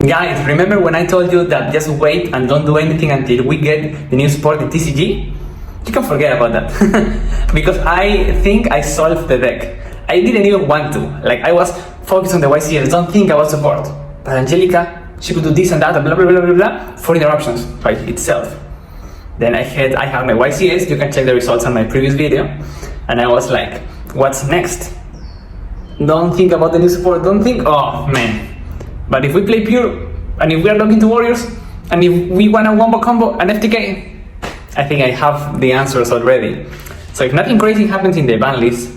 Guys, remember when I told you that just wait and don't do anything until we get the new support in TCG? You can forget about that. Because I think I solved the deck. I didn't even want to. Like, I was focused on the YCS, don't think about support. But Angelica, she could do this and that and blah blah blah blah blah for interruptions by itself. Then I have my YCS, you can check the results on my previous video. And I was like, what's next? Don't think about the new support, don't think, oh man. But if we play pure, and if we are looking to warriors, and if we want a wombo combo and FTK, I think I have the answers already. So if nothing crazy happens in the ban list,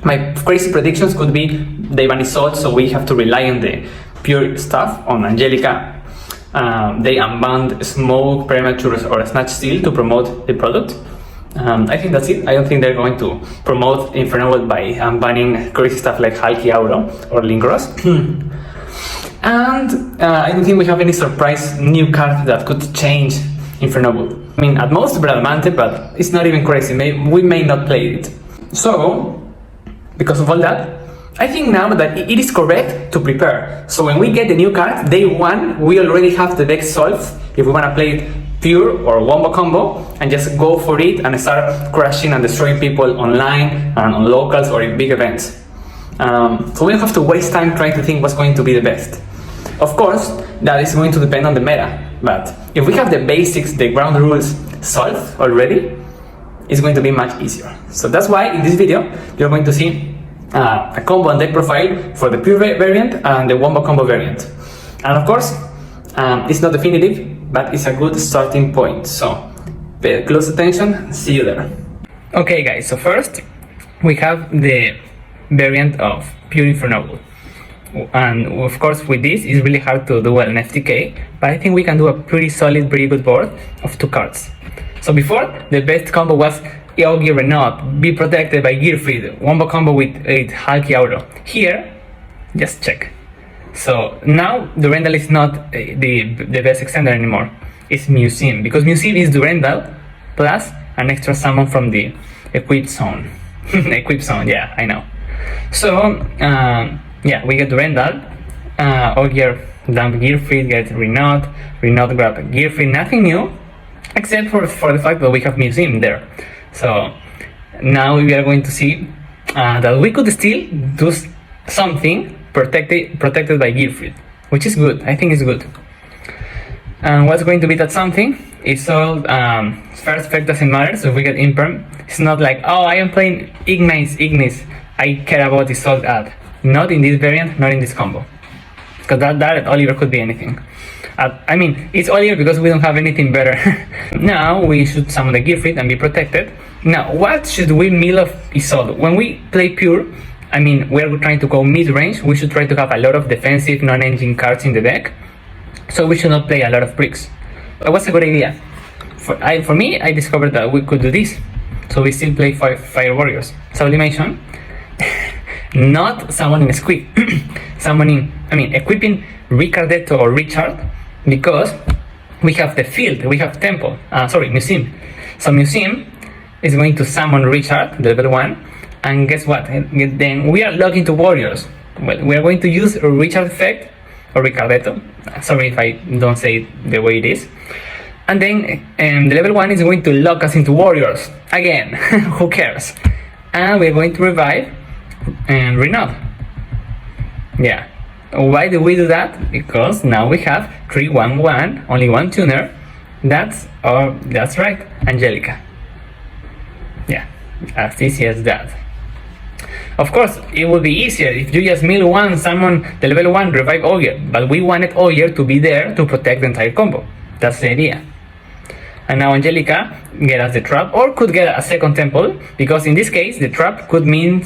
my crazy predictions could be they ban Isolde, so we have to rely on the pure stuff, on Angelica. They unbanned Smoke, Premature, or Snatch Steal to promote the product. I think that's it. I don't think they're going to promote Infernoble by banning crazy stuff like Hulky Auro or Linkross. And I don't think we have any surprise new card that could change Infernoble. I mean, at most Bradamante, but it's not even crazy. We may not play it. So, because of all that, I think now that it is correct to prepare. So when we get the new card, day one, we already have the deck solved. If we want to play it pure or wombo combo, and just go for it and start crashing and destroying people online and on locals or in big events. So we don't have to waste time trying to think what's going to be the best. Of course, that is going to depend on the meta, but if we have the basics, the ground rules solved already, it's going to be much easier. So that's why in this video, you're going to see a combo and deck profile for the pure variant and the wombo combo variant. And of course, it's not definitive, but it's a good starting point. So pay close attention, see you there. Okay guys, so first we have the variant of pure Infernoble. And of course with this it's really hard to do an FTK, but I think we can do a pretty solid, pretty good board of 2 cards. So before, the best combo was Ogier Renault, be protected by Gearfried, wombo combo with Hulky Auro. Here, just check. So now Durandal is not the best extender anymore, it's Museum, because Museum is Durandal plus an extra summon from the equip zone. Equip zone, yeah, I know. So yeah, we get Durandal, Ogier dump Gearfried, get Renault grab Gearfried, nothing new, except for the fact that we have Museum there. So now we are going to see that we could still do something protected by Gearfried, which is good, I think it's good. And what's going to be that something? It's all first effect doesn't matter, so if we get Imperm, it's not like, oh, I am playing Ignis, I care about the Isolde ad. Not in this variant, not in this combo. Because that Oliver could be anything. I mean, it's Oliver because we don't have anything better. Now we should summon the Gearfried and be protected. Now, what should we mill of Isolde? When we play pure, I mean, we're trying to go mid-range, we should try to have a lot of defensive non-engine cards in the deck. So we should not play a lot of bricks. But what's a good idea? For me, I discovered that we could do this. So we still play Fire Warriors. Sublimation. Not summoning Squeak, equipping Ricardetto or Richard, because we have the field, we have Temple, Museum. So Museum is going to summon Richard, level 1, and guess what? Then we are logged into Warriors. Well, we are going to use a Richard effect, or Ricardetto, sorry if I don't say it the way it is. And then the level 1 is going to lock us into Warriors, again, who cares? And we're going to revive and Renault. Yeah. Why do we do that? Because now we have 3/1/1, only one tuner. That's right, Angelica. Yeah, as easy as that. Of course, it would be easier if you just mill one, summon the level 1, revive Ogier, but we wanted Ogier to be there to protect the entire combo. That's the idea. And now Angelica get us the trap, or could get a second temple, because in this case the trap could mean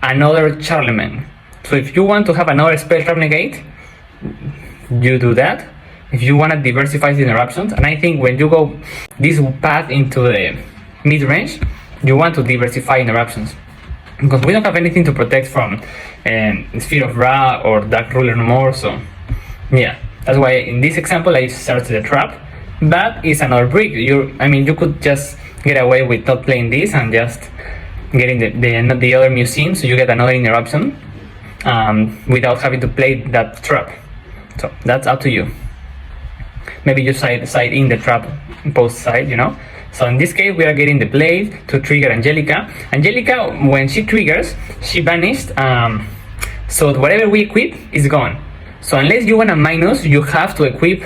another Charlemagne. So if you want to have another spell trap negate, you do that. If you want to diversify the interruptions, and I think when you go this path into the mid-range, you want to diversify interruptions, because we don't have anything to protect from Sphere of Ra or Dark Ruler no more. So yeah, that's why in this example I started the trap, but it's another brick. You could just get away with not playing this and just getting the other Museum, so you get another interruption without having to play that trap. So that's up to you. Maybe you side in the trap post side, you know. So in this case, we are getting the blade to trigger Angelica. Angelica, when she triggers, she vanished. So whatever we equip is gone. So unless you want a minus, you have to equip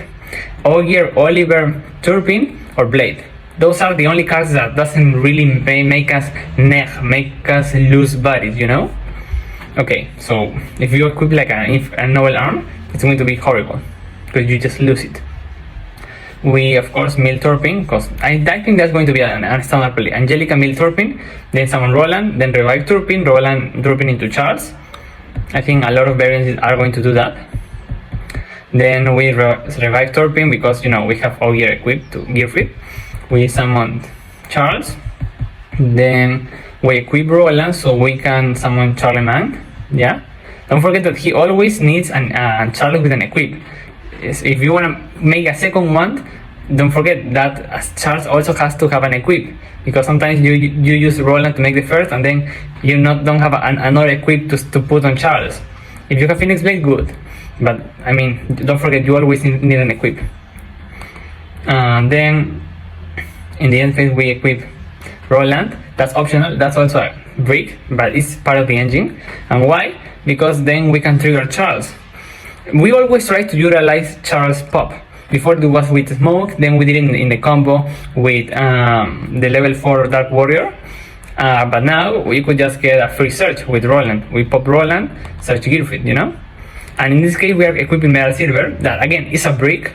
Ogier, Oliver, Turpin, or Blade. Those are the only cards that doesn't really make us make us lose bodies, you know. Okay, so if you equip like a noble arm, it's going to be horrible because you just lose it. We of course mill Turpin, because I think that's going to be an standard play. Angelica mill Turpin, then summon Roland, then revive Turpin, Roland Turpin into Charles. I think a lot of variants are going to do that. Then we revive Turpin because, you know, we have Ogier equipped to Gearfried. We summon Charles. Then we equip Roland so we can summon Charlemagne. Yeah. Don't forget that he always needs a Charles with an equip. If you want to make a second one, don't forget that Charles also has to have an equip, because sometimes you use Roland to make the first and then you don't have another equip to put on Charles. If you have Phoenix Blade, good, but I mean, don't forget you always need an equip. Then in the end phase we equip Roland. That's optional, that's also a brick, but it's part of the engine. And why? Because then we can trigger Charles. We always try to utilize Charles pop. Before it was with Smoke, then we did it in the combo with the level 4 Dark Warrior. But now we could just get a free search with Roland. We pop Roland, search Gearfried, you know? And in this case we are equipping Metal Silver, that again is a brick.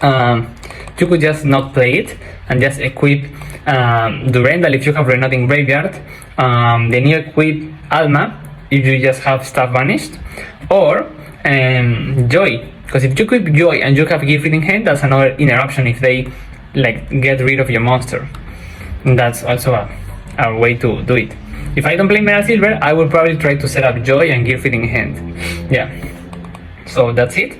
You could just not play it and just equip Durendal if you have Renault in Graveyard. Then you equip Alma if you just have stuff vanished. Or Joy, because if you equip Joy and you have Gearfried in hand, that's another interruption if they like get rid of your monster. And that's also a way to do it. If I don't play Metal Silver, I will probably try to set up Joy and Gearfried in hand. Yeah. So that's it.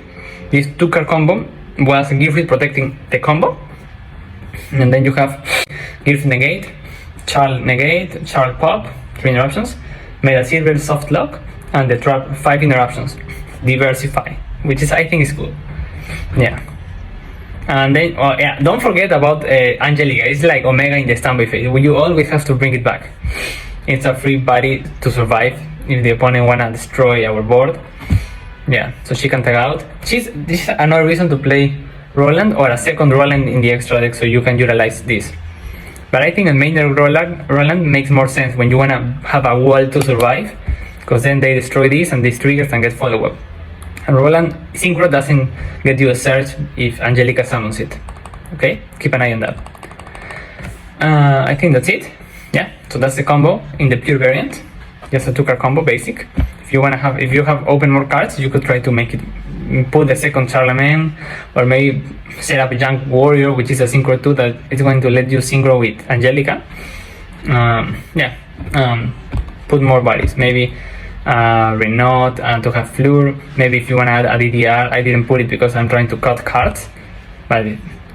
This 2-card combo was Gearfried protecting the combo. And then you have Gearfried negate, Charl pop, 3 interruptions, Metal Silver soft lock, and the trap 5 interruptions. Diversify, which is I think is good. Yeah. And then yeah, don't forget about Angelica. It's like Omega in the standby phase. You always have to bring it back. It's a free body to survive if the opponent wanna destroy our board. Yeah, so she can tag out. This is another reason to play Roland or a second Roland in the extra deck, so you can utilize this. But I think a main Roland makes more sense when you wanna have a wall to survive, because then they destroy this and this triggers and get follow-up. And Roland Synchro doesn't get you a search if Angelica summons it. Okay, keep an eye on that. I think that's it. Yeah, so that's the combo in the pure variant. Just a 2-card combo, basic. If you have open more cards, you could try to make it, put the second Charlemagne, or maybe set up a Junk Warrior, which is a Synchro 2 that is going to let you Synchro with Angelica. Put more bodies, maybe Renault to have Fleur. Maybe if you want to add a DDR, I didn't put it because I'm trying to cut cards. But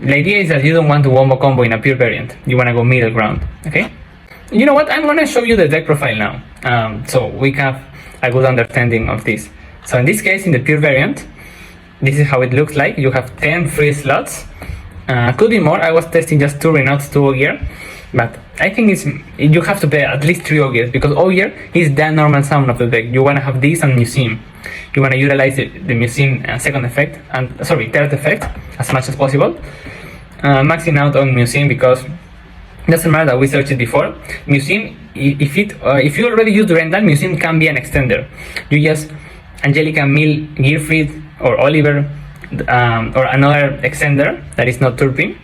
the idea is that you don't want to wombo combo in a pure variant. You want to go middle ground, okay? You know what? I'm going to show you the deck profile now, so we have a good understanding of this. So in this case, in the pure variant, this is how it looks like. You have 10 free slots. Could be more. I was testing just 2 Renaults, 2 Ogier. But I think you have to play at least 3 Ogiers, because Ogier is the normal summon of the deck. You want to have this and Museum. You want to utilize the Museum second effect, third effect as much as possible. Maxing out on Museum because it doesn't matter that we searched it before. Museum, if you already use Durendal, Museum can be an extender. You just Angelica mill Gearfried or Oliver or another extender that is not Turpin,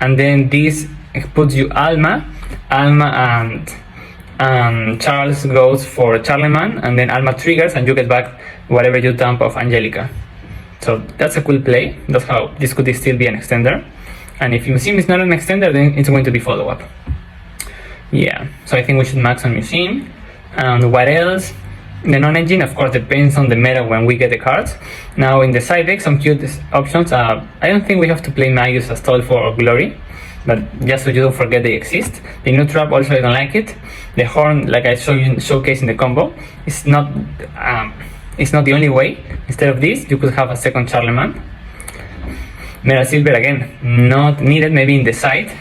and then this puts you Alma and Charles goes for Charlemagne, and then Alma triggers and you get back whatever you dump of Angelica. So that's a cool play. That's how this could still be an extender. And if Museum is not an extender, then it's going to be follow-up. Yeah, so I think we should max on Museum. And what else? The non-engine, of course, depends on the meta when we get the cards. Now in the side deck, some cute options. I don't think we have to play Magus, Astolfo or Glory, but just so you don't forget they exist. The new trap also, I don't like it. The horn, like I showcase in the combo, it's it's not the only way. Instead of this, you could have a second Charlemagne. Mera Silver again, not needed maybe in the side,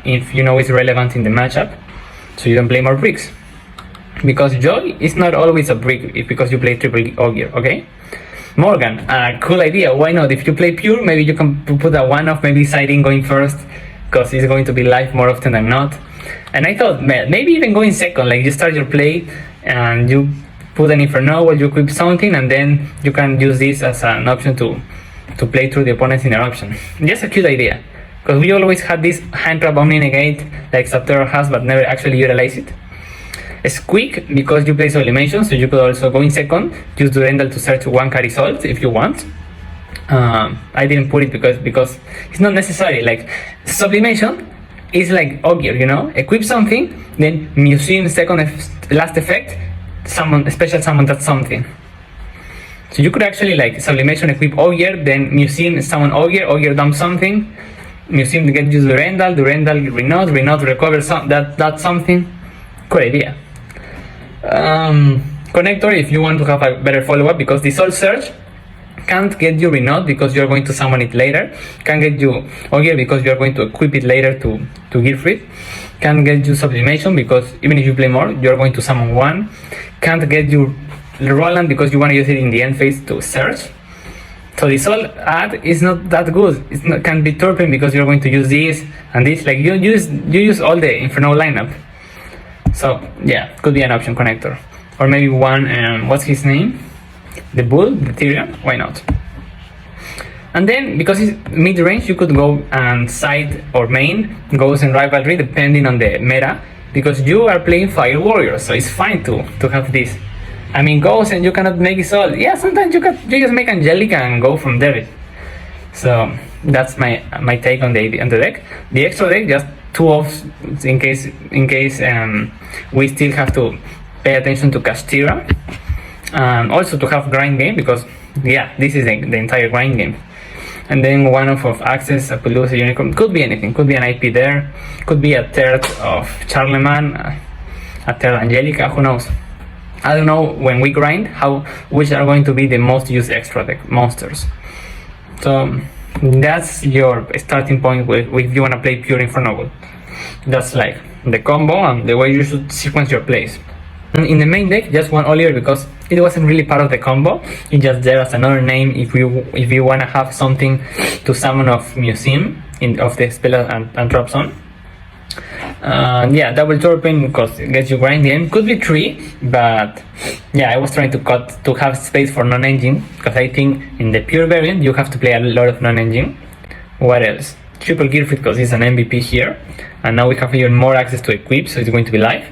if you know it's relevant in the matchup, so you don't play more bricks. Because Joy is not always a brick because you play triple Ogier, okay? Morgan, cool idea, why not? If you play pure, maybe you can put a one-off, maybe siding going first, because it's going to be live more often than not. And I thought, maybe even going second, like you start your play and you put an Infernoble, you equip something, and then you can use this as an option to play through the opponent's interruption. Just a cute idea, because we always had this hand trap Omni Negate like Subterror has, but never actually utilize it. Squeak, because you play Sublimation, so you could also go in second, use Durendal to search one card Isolde if you want. I didn't put it because it's not necessary. Like Sublimation is like Ogier, you know? Equip something, then Museum second last effect, summon, special summon that something. So you could actually like Sublimation equip Ogier, then Museum summon Ogier, Ogier dump something, Museum get use Durendal, Durendal Renode recover that something. Cool idea. Connector if you want to have a better follow-up, because the Soul Search can't get you Renode because you're going to summon it later, can't get you Ogier because you're going to equip it later to Gearfried, can't get you Sublimation because even if you play more, you're going to summon one, can't get you Roland because you want to use it in the end phase to search. So the Soul ad is not that good. It can be Turpin because you're going to use this and this, like you use all the Infernoble lineup. So yeah, could be an option, Connector. Or maybe one, what's his name? The Bull, the Tyrion, why not? And then, because it's mid-range, you could go and side or main, Ghost and Rivalry, depending on the meta, because you are playing Fire Warriors, so it's fine to have this. I mean, Ghost and you cannot make it all. Yeah, sometimes you just make Angelica and go from there. So that's my take on the deck. The extra deck, just 2 offs in case we still have to pay attention to Castira, and also to have grind game, because yeah, this is the entire grind game. And then 1 off of Access, Apollousa, Unicorn, could be anything, could be an IP there, could be a third of Charlemagne, a third Angelica, who knows. I don't know when we grind which are going to be the most used extra deck monsters. So that's your starting point if you want to play pure Infernoble. That's like the combo and the way you should sequence your plays. In the main deck, just one Oliver because it wasn't really part of the combo. It's just there as another name if you want to have something to summon of Museum of the spell and trap zone. Yeah, double Turpin because it gets you grinding. Could be 3, but yeah, I was trying to have space for non-engine because I think in the pure variant you have to play a lot of non-engine. What else? Triple Gearfried because it's an MVP here, and now we have even more access to equip, so it's going to be live.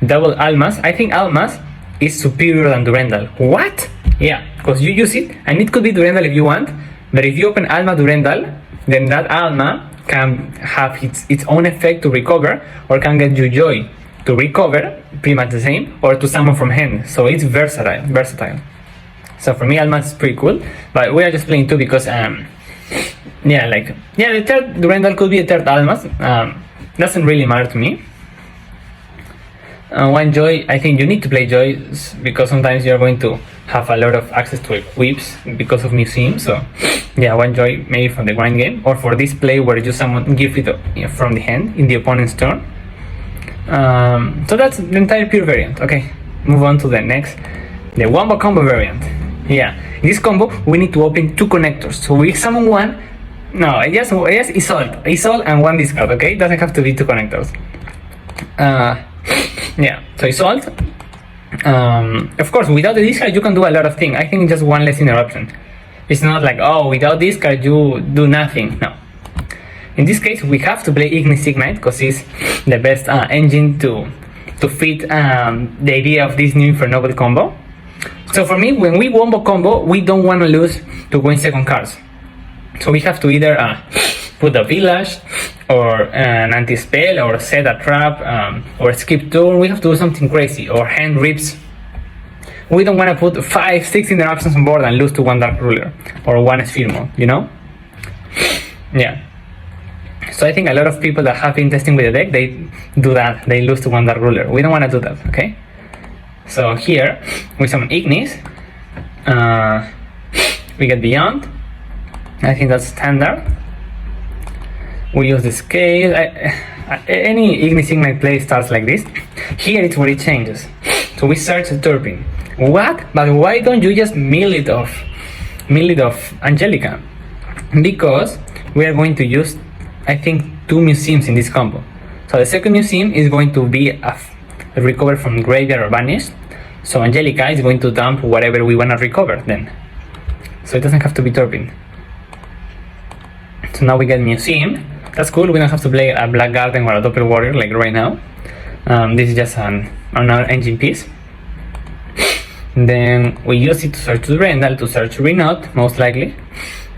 Double Almas. I think Almas is superior than Durendal. What? Yeah, because you use it, and it could be Durendal if you want, but if you open Alma Durendal, then that Alma can have its own effect to recover, or can get you Joy to recover, pretty much the same, or to summon from hand. So it's versatile. So for me, Alma is pretty cool, but we are just playing 2 because the third Durendal could be a third Almas. Doesn't really matter to me. One Joy, I think you need to play Joy because sometimes you're going to have a lot of access to equips because of Museum. So yeah, one Joy maybe from the grind game, or for this play where you summon Gearfried from the hand in the opponent's turn. So that's the entire pure variant. Okay, move on to the next, the WOMBOCOMBO variant. Yeah, in this combo we need to open 2 connectors. So we summon one. No, yes, Isolde and 1 discard. Okay, doesn't have to be 2 connectors. Yeah, so Isolde. Of course, without the discard you can do a lot of things. I think just 1 less interruption. It's not like, oh, without discard you do nothing. No. In this case, we have to play Ignis Ignite because it's the best engine to fit the idea of this new Infernoble combo. So for me, when we wombo combo, we don't want to lose to win second cards. So we have to either put a village, or an anti-spell, or set a trap, or skip turn. We have to do something crazy, or hand rips. We don't want to put 5-6 interruptions on board and lose to 1 Dark Ruler, or 1 Sphere Mode, you know? Yeah. So I think a lot of people that have been testing with the deck, they do that. They lose to 1 Dark Ruler. We don't want to do that, okay? So here, we summon Ignis, We get beyond. I think that's standard. We use the scale. Any Ignis play starts like this. Here it's where it changes. So we search Turpin. What? But why don't you just mill it off Angelica? Because we are going to use, I think, 2 museums in this combo. So the second museum is going to be a recover from graveyard or banish. So Angelica is going to dump whatever we want to recover then. So it doesn't have to be Turpin. So now we get museum. That's cool. We don't have to play a Black Garden or a Doppel Warrior like right now. This is just another engine piece. Then we use it to search Durendal, to search Renot, most likely.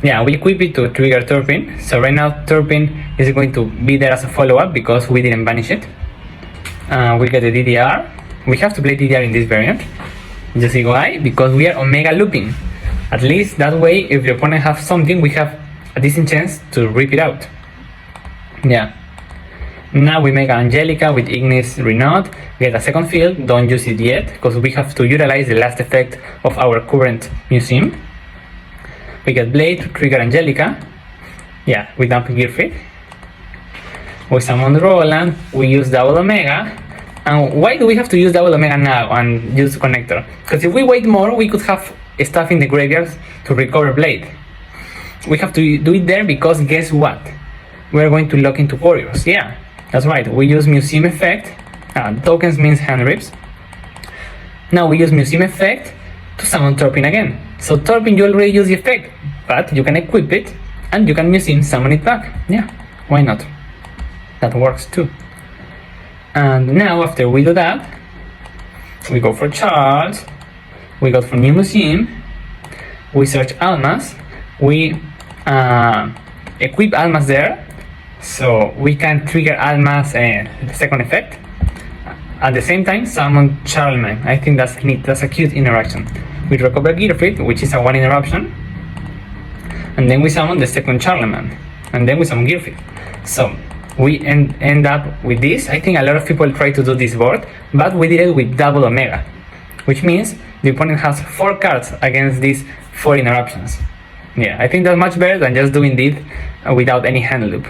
Yeah, we equip it to trigger Turpin. So right now Turpin is going to be there as a follow-up because we didn't banish it. We get the DDR. We have to play DDR in this variant. Just see why? Because we are Omega looping. At least that way, if the opponent has something, we have a decent chance to rip it out. Yeah. Now we make Angelica with Ignis Renot, get a second field, don't use it yet, because we have to utilize the last effect of our current museum. We get Blade to trigger Angelica. Yeah, we dump Gearfit. We summon Roland, we use double Omega. And why do we have to use double Omega now and use connector? Because if we wait more, we could have stuff in the graveyards to recover Blade. We have to do it there because guess what? We're going to lock into warriors. Yeah, that's right. We use museum effect. Tokens means hand rips. Now we use museum effect to summon Turpin again. So Turpin, you already use the effect, but you can equip it and you can museum summon it back. Yeah, why not? That works too. And now after we do that, we go for charge. We go for new museum. We search Almas. We equip Almas there. So we can trigger Almas the second effect. At the same time, summon Charlemagne. I think that's neat. That's a cute interaction. We recover Gearfit, which is a 1 interruption. And then we summon the second Charlemagne. And then we summon Gearfit. So we end up with this. I think a lot of people try to do this board, but we did it with double Omega. Which means the opponent has 4 cards against these 4 interruptions. Yeah, I think that's much better than just doing this without any hand loop.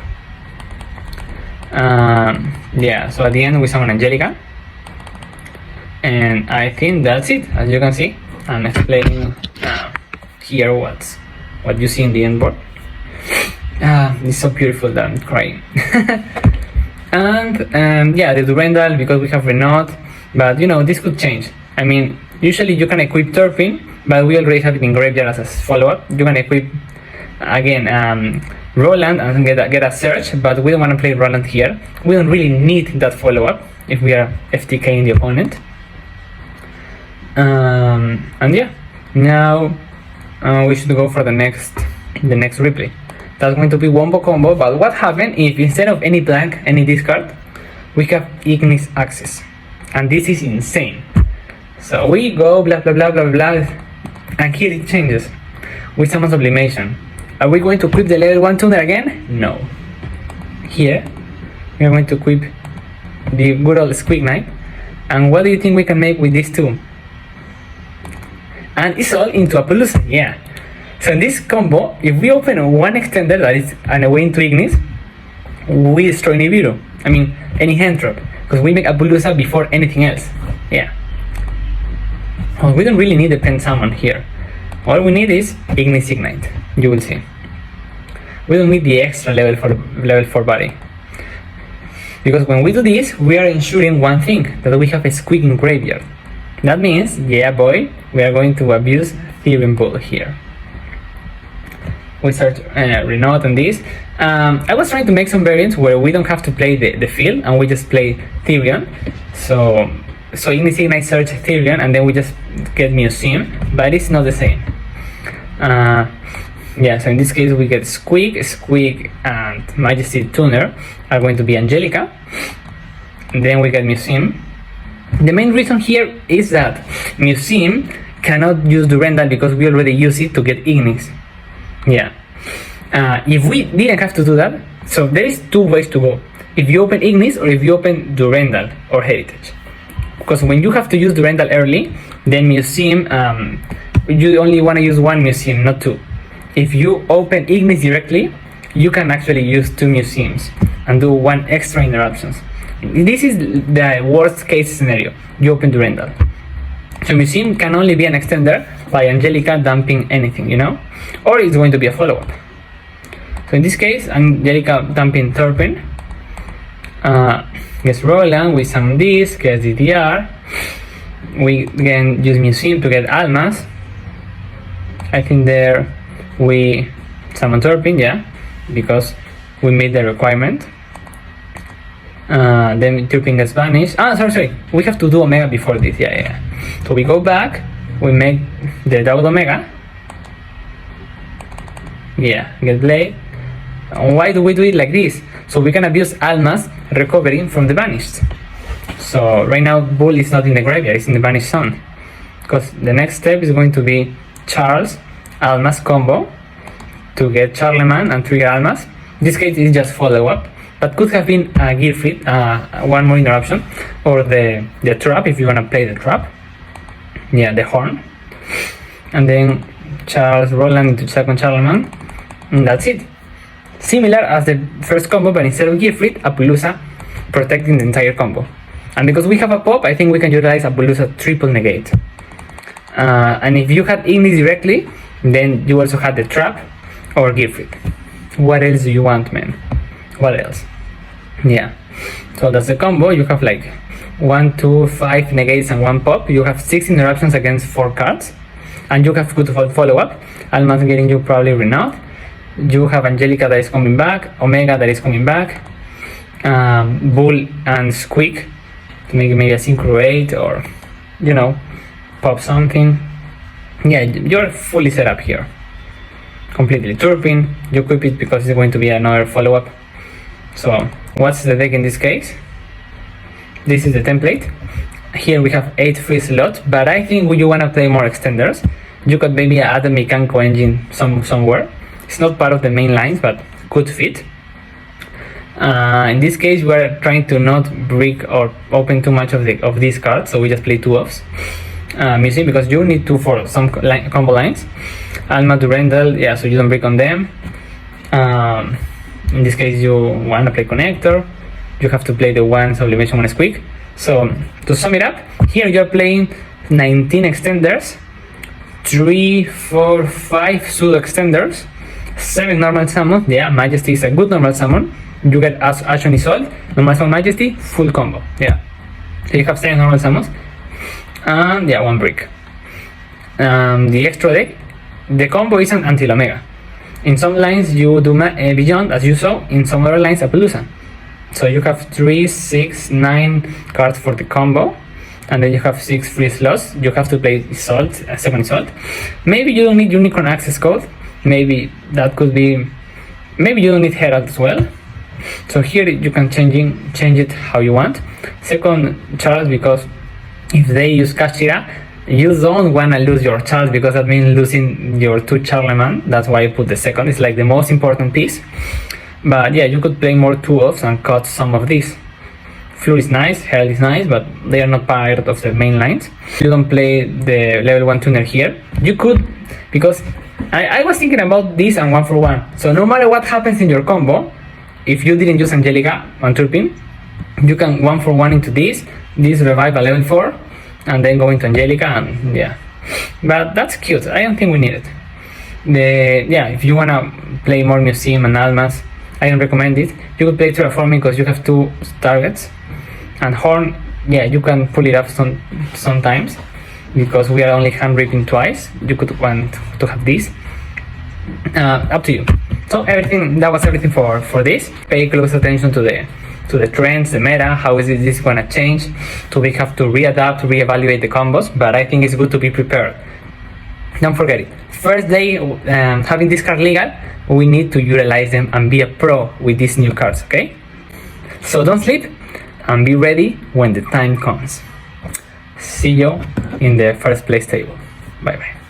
Yeah, so at the end we summon Angelica. And I think that's it. As you can see, I'm explaining here what you see in the end board. It's so beautiful that I'm crying. And yeah, the Durendal, because we have Renot, but you know, this could change. I mean, usually you can equip Turpin, but we already have it in graveyard as a follow-up. You can equip again Roland and get a search, but we don't want to play Roland here. We don't really need that follow-up if we are FTKing the opponent. And yeah, now we should go for the next replay. That's going to be Wombo Combo. But what happens if instead of any blank, any discard, we have Ignis access? And this is insane. So we go blah blah blah blah blah, and here it changes. We summon Sublimation. Are we going to equip the level 1 tuner again? No. Here we are going to equip the good old Squeak Knight. And what do you think we can make with these two? And it's all into a Palooza, yeah. So in this combo, if we open one extender that is an away into Ignis, we destroy Nibiru. I mean, any hand drop, because we make a Palooza before anything else. Yeah. Well, we don't really need the pen summon here. All we need is Ignis Ignite. You will see. We don't need the extra level 4 body. Because when we do this, we are ensuring one thing, that we have a Squeak in graveyard. That means, yeah boy, we are going to abuse Therian Bull here. We start Renot on this. I was trying to make some variants where we don't have to play the field and we just play Therian. So Ignis Ignite search Therian and then we just get Museum, but it's not the same. Yeah, so in this case we get Squeak, and Majesty Tuner are going to be Angelica. And then we get Museum. The main reason here is that Museum cannot use Durendal because we already use it to get Ignis. Yeah. If we didn't have to do that, so there is 2 ways to go. If you open Ignis or if you open Durendal or Heritage. Because when you have to use Durendal early, then Museum you only want to use one museum, not two. If you open Ignis directly, you can actually use two museums and do one extra interruptions. This is the worst case scenario. You open Durandal. So museum can only be an extender by Angelica dumping anything, you know? Or it's going to be a follow-up. So in this case, Angelica dumping Turpin. Gets Roland with some disc, gets DDR. We can use museum to get Almas. I think there we summon Turpin, yeah, because we made the requirement. Then Turpin gets banished. Sorry, we have to do Omega before this, yeah. So we go back, we make the double Omega. Yeah, get Blade. Why do we do it like this? So we can abuse Almas recovering from the banished. So right now Bull is not in the graveyard, it's in the banished zone. Because the next step is going to be Charles Almas combo to get Charlemagne and trigger Almas. In this case it's just follow up, but could have been a Gearfried, one more interruption, or the trap if you wanna play the trap. Yeah, the horn. And then Charles Roland into second Charlemagne, and that's it. Similar as the first combo, but instead of Gearfried, Apollousa protecting the entire combo. And because we have a pop, I think we can utilize Apollousa triple negate. And if you had Ignis directly, then you also had the trap or Gearfried. What else do you want, man? What else? Yeah. So that's the combo. You have like 1, 2, 5 negates and 1 pop. You have 6 interruptions against 4 cards. And you have good follow up. Almas getting you probably Renault. You have Angelica that is coming back, Omega that is coming back, Bull and Squeak to make maybe a Synchro 8 or, you know, pop something. Yeah, you're fully set up here. Completely. Turpin, you equip it because it's going to be another follow-up. So, what's the deck in this case? This is the template. Here we have 8 free slots, but I think you want to play more extenders. You could maybe add a Mechanical Engine somewhere. It's not part of the main lines, but could fit. In this case, we're trying to not break or open too much of these cards, so we just play 2 offs. Museum, because you need 2 for some combo lines. Alma Durandal, yeah, so you don't break on them. In this case, you want to play Connector. You have to play the 1 Sublimation 1 Squeak. So, to sum it up, here you're playing 19 extenders, 3, 4, 5 pseudo extenders, 7 normal summons. Yeah, Majesty is a good normal summon. You get Action Isolde, normal summon Majesty, full combo. Yeah, so you have 7 normal summons, and yeah, 1 brick. The extra deck, the combo isn't until Omega. In some lines you do Beyond, as you saw. In some other lines, Apollousa. So you have 3, 6, 9 cards for the combo, and then you have 6 free slots. You have to play Isolde, second Isolde. Maybe you don't need Unicorn access code. Maybe that could be. Maybe you don't need Herald as well. So here you can change it how you want. Second Charles, because if they use Kashira, you don't want to lose your Charles, because that means losing your 2 Charlemagne. That's why I put the second. It's like the most important piece. But yeah, you could play more 2-offs and cut some of these. Fleur is nice, Herald is nice, but they are not part of the main lines. You don't play the level 1 tuner here. You could, because I was thinking about this and 1 for 1. So no matter what happens in your combo, if you didn't use Angelica and Turpin, you can 1 for 1 into this revive a level 4, and then go into Angelica, and yeah. But that's cute. I don't think we need it. If you wanna play more Museum and Almas, I don't recommend it. You could play Terraforming because you have 2 targets, and Horn, yeah, you can pull it up sometimes because we are only hand ripping twice. You could want to have this. Up to you. So that was everything for this. Pay close attention to the trends, the meta, how is this gonna change. So we have to readapt, reevaluate the combos, but I think it's good to be prepared. Don't forget it. First day having this card legal, we need to utilize them and be a pro with these new cards, okay? So don't sleep and be ready when the time comes. See you in the first place table. Bye bye.